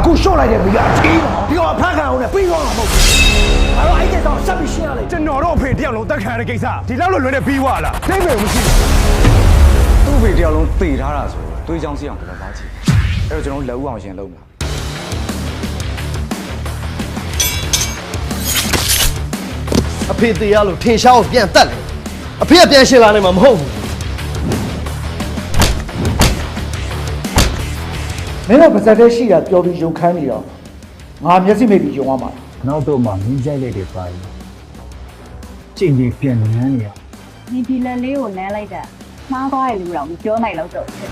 အခုရှော့လိုက်တဲ့မိကအေးတော့ဒီကောင်ဖမ်းခံအောင်နဲ့ပြီးသွားမှာမဟုတ်ဘူးငါတို့အဲ့ဒီတော့ဆက်ပြီးရှင်းရလိမ့် ကျွန်တော်တော့အဖေတယောက်လုံးတက်ခံရတဲ့ကိစ္စဒီလောက်လွယ်နဲ့ပြီးသွားလားသိမယ်မရှိဘူး သူ့ဖေတယောက်လုံးသေထားတာဆိုတွေးချောင်းစီအောင်တော်တော်ချီအဲ့တော့ကျွန်တော်လက်ဦးအောင်ရှင်လုံးမလား အဖေသေးရလို့ထင်ရှားကိုပြန်တက်တယ်အဖေကပြန်ရှင်းလာနိုင်မှာမဟုတ်ဘူး မင်းတို့ပါဇက်တဲ့ရှိတာပြောပြီးယုံခမ်းနေတော့ငါမျက်စိမိတ်ပြီးယုံရမှာ နောက်တော့မှမင်းကြိုက်လိုက်တယ်ပါကြင်ကြီးပြန်နန်းနေရ ဒီဒီလန်လေးကိုလမ်းလိုက်တာမှားသွားရလူတော်မပြောနိုင်တော့တော့ဖြစ်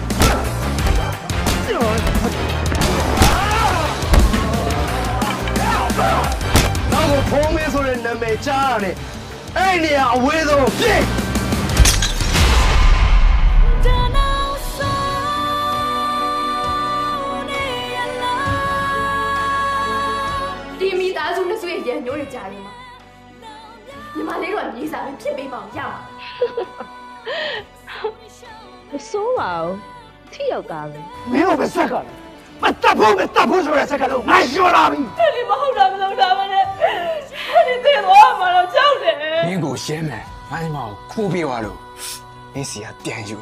နောက်ကိုဖုံးမင်းဆိုတဲ့နာမည်ကြားရတယ်အဲ့နေရာအဝေးဆုံးပြည့် ဒီမိသားစုနဲ့ဆွေရန်ညိုးတွေကြားနေမှာညီမလေးတို့ကမြေစာပဲဖြစ်ပေးပါအောင်ရမှာ မစိုးပါဘူးထိရောက်တာပဲ မင်းတို့ပဲဆက်ကလည်းမတပ်ဖို့ဆိုတဲ့ဆက်ကလုံးငါရှော့လာပြီ အဲ့ဒီမဟုတ်တာမလုပ်တာမနဲ့အဲ့ဒီသိသွားမှာတော့ကြောက်တယ် မင်းကိုရှင်းမယ်ငါ့မောင်ခိုးပြေသွားလို့မင်းစီကပြန်ယူ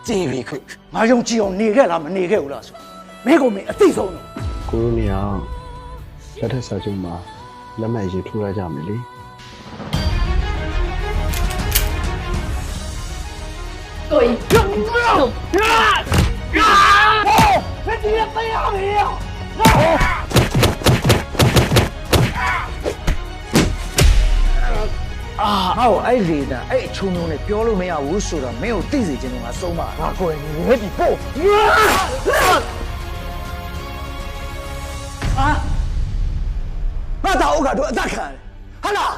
ကြည်ပြီခု ငါယုံကြည်အောင်နေခဲ့လားမနေခဲ့ဘူးလားဆိုမင်းကမင်းအသိဆုံးတော့ ကိုရိုနီအောင်လက်ထက်စာချုပ်မှာလက်မှတ်ရေးထိုးရကြမယ်လေ ကိုကြီး ငါ့ကိုအဲ့လေတာအဲ့အချုံမျိုးနဲ့ပြောလို့မရဘူးဆိုတော့မင်းကိုသိစေချင်လို့ငါဆုံးမငါကိုယ်နေဒီပို့ငါတော့ဥက္ကတို့အသက်ခံတယ်ဟာလား